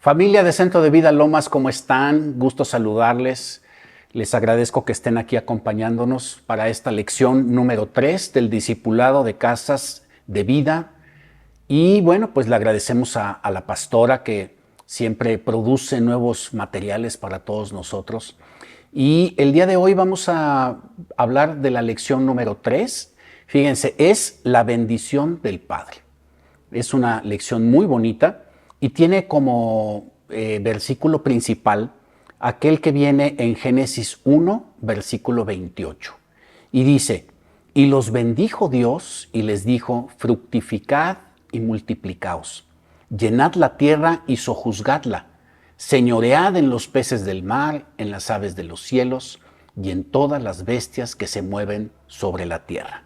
Familia de Centro de Vida Lomas, ¿cómo están? Gusto saludarles. Les agradezco que estén aquí acompañándonos para esta lección número 3 del Discipulado de Casas de Vida. Y bueno, pues le agradecemos a la pastora que siempre produce nuevos materiales para todos nosotros. Y el día de hoy vamos a hablar de la lección número 3. Fíjense, es la bendición del Padre. Es una lección muy bonita y tiene como versículo principal aquel que viene en Génesis 1, versículo 28. Y dice, y los bendijo Dios y les dijo, fructificad y multiplicaos, llenad la tierra y sojuzgadla, señoread en los peces del mar, en las aves de los cielos y en todas las bestias que se mueven sobre la tierra.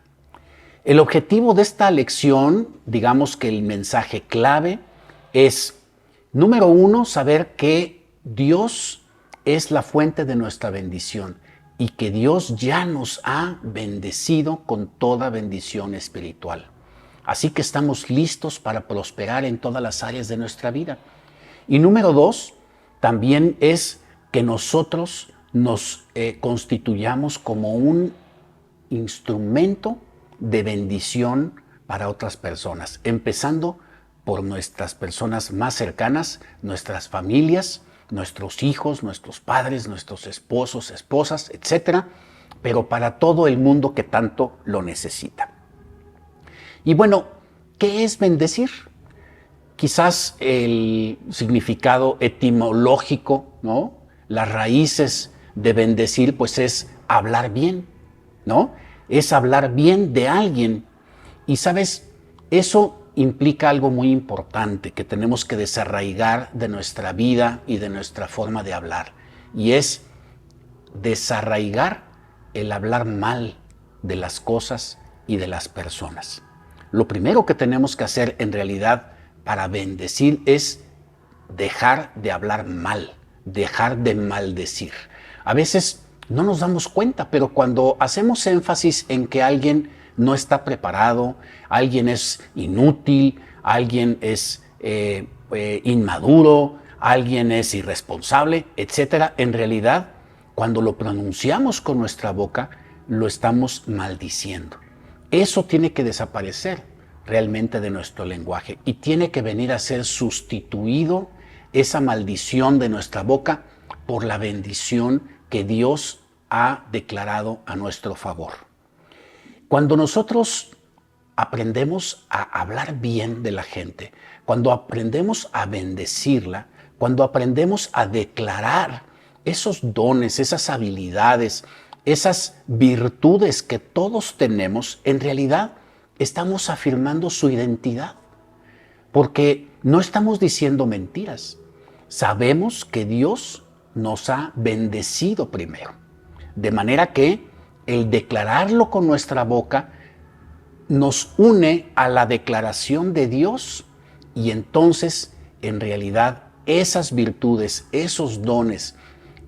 El objetivo de esta lección, digamos que el mensaje clave es, número 1, saber que Dios es la fuente de nuestra bendición y que Dios ya nos ha bendecido con toda bendición espiritual. Así que estamos listos para prosperar en todas las áreas de nuestra vida. Y número 2, también es que nosotros nos constituyamos como un instrumento de bendición para otras personas, empezando por nuestras personas más cercanas, nuestras familias, nuestros hijos, nuestros padres, nuestros esposos, esposas, etcétera, pero para todo el mundo que tanto lo necesita. Y bueno, ¿qué es bendecir? Quizás el significado etimológico, ¿no? Las raíces de bendecir, pues es hablar bien, ¿no? Es hablar bien de alguien. Y sabes, eso implica algo muy importante que tenemos que desarraigar de nuestra vida y de nuestra forma de hablar. Y es desarraigar el hablar mal de las cosas y de las personas. Lo primero que tenemos que hacer en realidad para bendecir es dejar de hablar mal, dejar de maldecir. A veces no nos damos cuenta, pero cuando hacemos énfasis en que alguien no está preparado, alguien es inútil, alguien es inmaduro, alguien es irresponsable, etc., en realidad, cuando lo pronunciamos con nuestra boca, lo estamos maldiciendo. Eso tiene que desaparecer realmente de nuestro lenguaje y tiene que venir a ser sustituido esa maldición de nuestra boca por la bendición que Dios ha declarado a nuestro favor. Cuando nosotros aprendemos a hablar bien de la gente, cuando aprendemos a bendecirla, cuando aprendemos a declarar esos dones, esas habilidades, esas virtudes que todos tenemos, en realidad estamos afirmando su identidad, porque no estamos diciendo mentiras. Sabemos que Dios nos ha bendecido primero. De manera que el declararlo con nuestra boca nos une a la declaración de Dios y entonces, en realidad, esas virtudes, esos dones,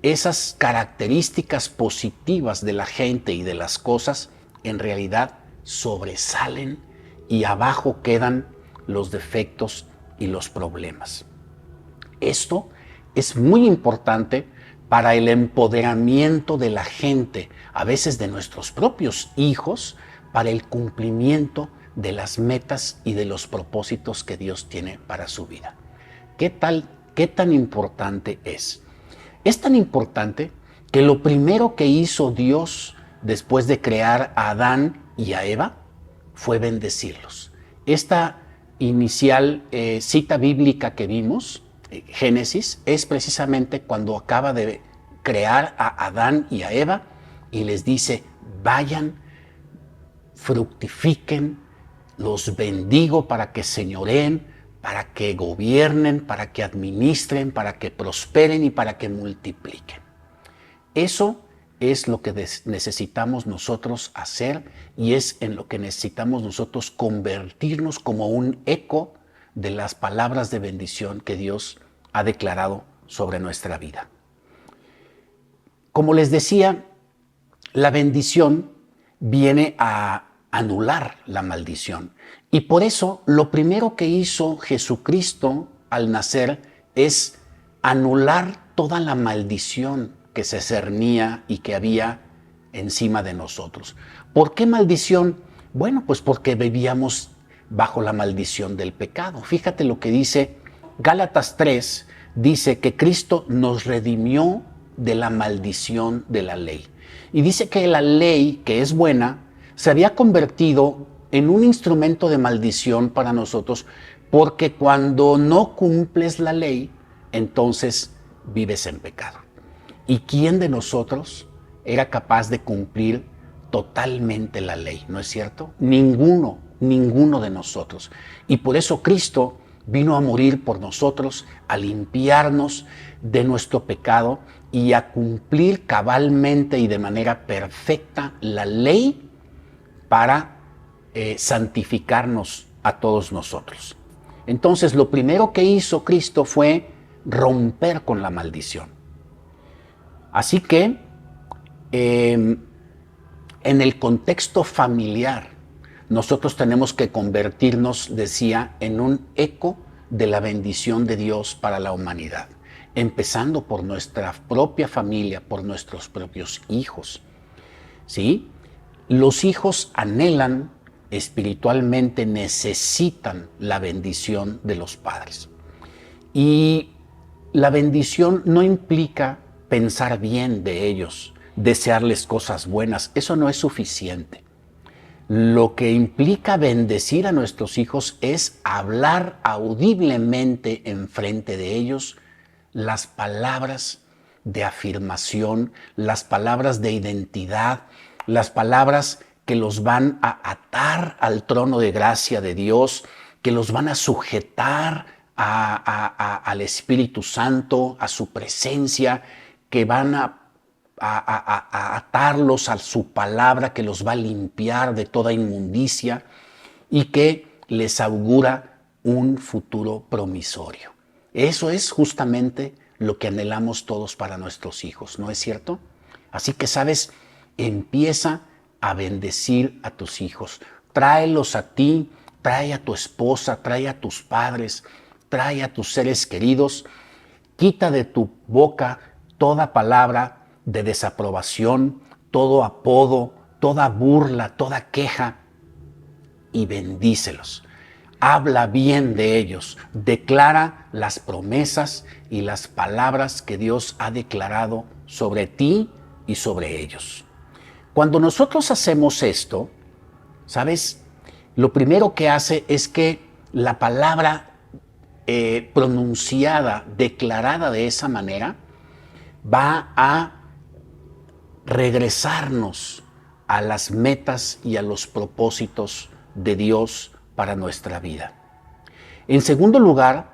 esas características positivas de la gente y de las cosas, en realidad sobresalen y abajo quedan los defectos y los problemas. Esto es muy importante para el empoderamiento de la gente, a veces de nuestros propios hijos, para el cumplimiento de las metas y de los propósitos que Dios tiene para su vida. ¿Qué tan importante es? Es tan importante que lo primero que hizo Dios después de crear a Adán y a Eva fue bendecirlos. Esta inicial cita bíblica que vimos, Génesis, es precisamente cuando acaba de crear a Adán y a Eva y les dice, vayan, fructifiquen, los bendigo para que señoreen, para que gobiernen, para que administren, para que prosperen y para que multipliquen. Eso es lo que necesitamos nosotros hacer y es en lo que necesitamos nosotros convertirnos como un eco de las palabras de bendición que Dios ha declarado sobre nuestra vida. Como les decía, la bendición viene a anular la maldición. Y por eso lo primero que hizo Jesucristo al nacer es anular toda la maldición que se cernía y que había encima de nosotros. ¿Por qué maldición? Bueno, pues porque vivíamos bajo la maldición del pecado. Fíjate lo que dice Gálatas 3, dice que Cristo nos redimió de la maldición de la ley. Y dice que la ley, que es buena, se había convertido en un instrumento de maldición para nosotros, porque cuando no cumples la ley, entonces vives en pecado. ¿Y quién de nosotros era capaz de cumplir totalmente la ley? ¿No es cierto? Ninguno de nosotros. Y por eso Cristo vino a morir por nosotros, a limpiarnos de nuestro pecado y a cumplir cabalmente y de manera perfecta la ley para santificarnos a todos nosotros. Entonces, lo primero que hizo Cristo fue romper con la maldición. Así que, en el contexto familiar, nosotros tenemos que convertirnos, decía, en un eco de la bendición de Dios para la humanidad, empezando por nuestra propia familia, por nuestros propios hijos. ¿Sí? Los hijos anhelan espiritualmente, necesitan la bendición de los padres. Y la bendición no implica pensar bien de ellos, desearles cosas buenas. Eso no es suficiente. Lo que implica bendecir a nuestros hijos es hablar audiblemente enfrente de ellos las palabras de afirmación, las palabras de identidad, las palabras que los van a atar al trono de gracia de Dios, que los van a sujetar al Espíritu Santo, a su presencia, que van a atarlos a su palabra, que los va a limpiar de toda inmundicia y que les augura un futuro promisorio. Eso es justamente lo que anhelamos todos para nuestros hijos, ¿no es cierto? Así que, ¿sabes? Empieza a bendecir a tus hijos. Tráelos a ti, trae a tu esposa, trae a tus padres, trae a tus seres queridos. Quita de tu boca toda palabra de desaprobación, todo apodo, toda burla, toda queja, y bendícelos. Habla bien de ellos, declara las promesas y las palabras que Dios ha declarado sobre ti y sobre ellos. Cuando nosotros hacemos esto, ¿sabes? Lo primero que hace es que la palabra pronunciada, declarada de esa manera, va a regresarnos a las metas y a los propósitos de Dios para nuestra vida. En segundo lugar,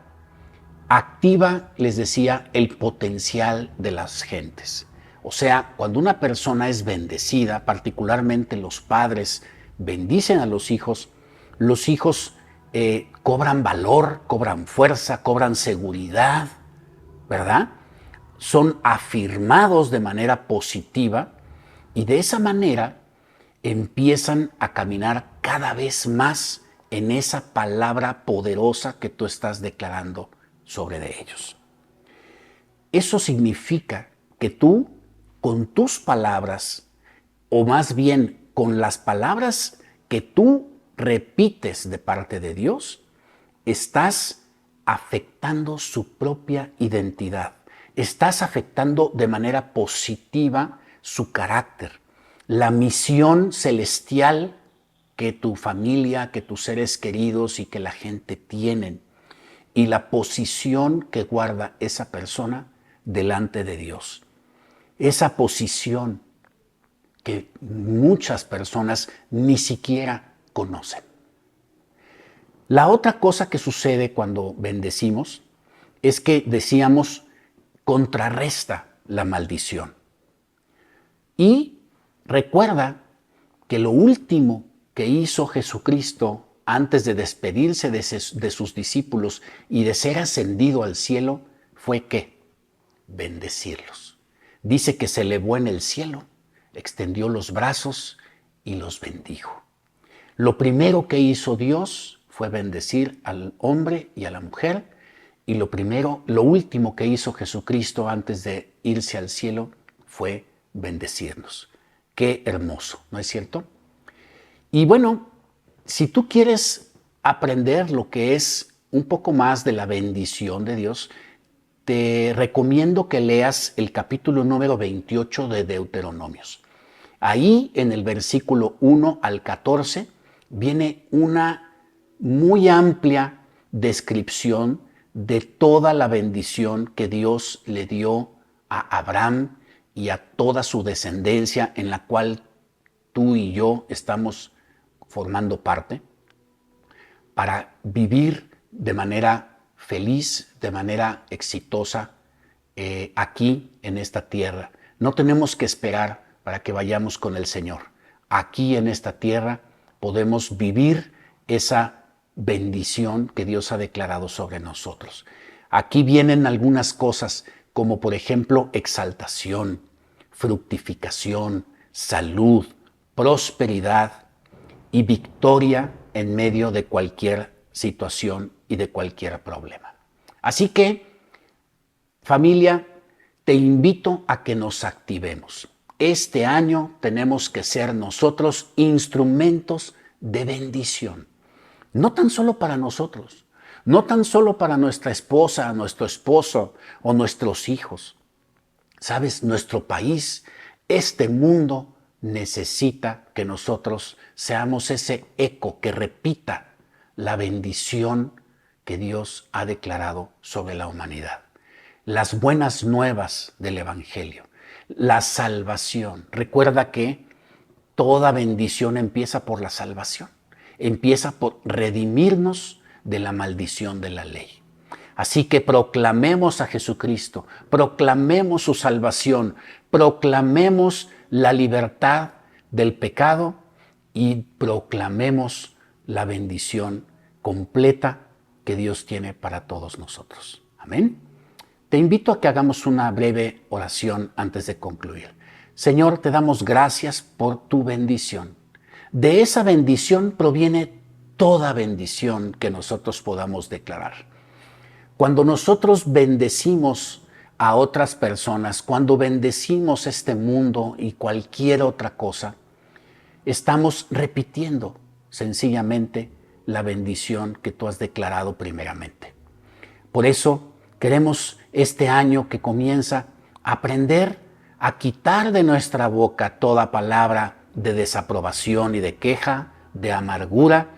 activa, les decía, el potencial de las gentes. O sea, cuando una persona es bendecida, particularmente los padres bendicen a los hijos cobran valor, cobran fuerza, cobran seguridad, ¿verdad? Son afirmados de manera positiva y de esa manera empiezan a caminar cada vez más en esa palabra poderosa que tú estás declarando sobre de ellos. Eso significa que tú, con tus palabras, o más bien con las palabras que tú repites de parte de Dios, estás afectando su propia identidad. Estás afectando de manera positiva su carácter, la misión celestial que tu familia, que tus seres queridos y que la gente tienen, y la posición que guarda esa persona delante de Dios. Esa posición que muchas personas ni siquiera conocen. La otra cosa que sucede cuando bendecimos es que, decíamos, contrarresta la maldición. Y recuerda que lo último que hizo Jesucristo antes de despedirse de sus discípulos y de ser ascendido al cielo fue ¿qué? Bendecirlos. Dice que se elevó en el cielo, extendió los brazos y los bendijo. Lo primero que hizo Dios fue bendecir al hombre y a la mujer Y lo último que hizo Jesucristo antes de irse al cielo fue bendecirnos. Qué hermoso, ¿no es cierto? Y bueno, si tú quieres aprender lo que es un poco más de la bendición de Dios, te recomiendo que leas el capítulo número 28 de Deuteronomios. Ahí, en el versículo 1 al 14, viene una muy amplia descripción de toda la bendición que Dios le dio a Abraham y a toda su descendencia, en la cual tú y yo estamos formando parte, para vivir de manera feliz, de manera exitosa aquí en esta tierra. No tenemos que esperar para que vayamos con el Señor. Aquí en esta tierra podemos vivir esa bendición que Dios ha declarado sobre nosotros. Aquí vienen algunas cosas como por ejemplo exaltación, fructificación, salud, prosperidad y victoria en medio de cualquier situación y de cualquier problema. Así que, familia, te invito a que nos activemos. Este año tenemos que ser nosotros instrumentos de bendición. No tan solo para nosotros, no tan solo para nuestra esposa, nuestro esposo o nuestros hijos. Sabes, nuestro país, este mundo necesita que nosotros seamos ese eco que repita la bendición que Dios ha declarado sobre la humanidad. Las buenas nuevas del Evangelio, la salvación. Recuerda que toda bendición empieza por la salvación. Empieza por redimirnos de la maldición de la ley. Así que proclamemos a Jesucristo, proclamemos su salvación, proclamemos la libertad del pecado y proclamemos la bendición completa que Dios tiene para todos nosotros. Amén. Te invito a que hagamos una breve oración antes de concluir. Señor, te damos gracias por tu bendición. De esa bendición proviene toda bendición que nosotros podamos declarar. Cuando nosotros bendecimos a otras personas, cuando bendecimos este mundo y cualquier otra cosa, estamos repitiendo sencillamente la bendición que tú has declarado primeramente. Por eso queremos este año que comienza aprender a quitar de nuestra boca toda palabra de desaprobación y de queja, de amargura,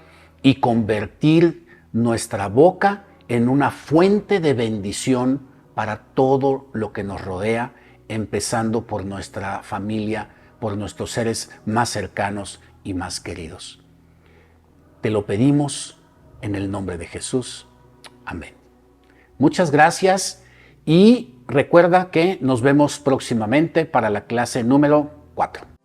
y convertir nuestra boca en una fuente de bendición para todo lo que nos rodea, empezando por nuestra familia, por nuestros seres más cercanos y más queridos. Te lo pedimos en el nombre de Jesús. Amén. Muchas gracias y recuerda que nos vemos próximamente para la clase número 4.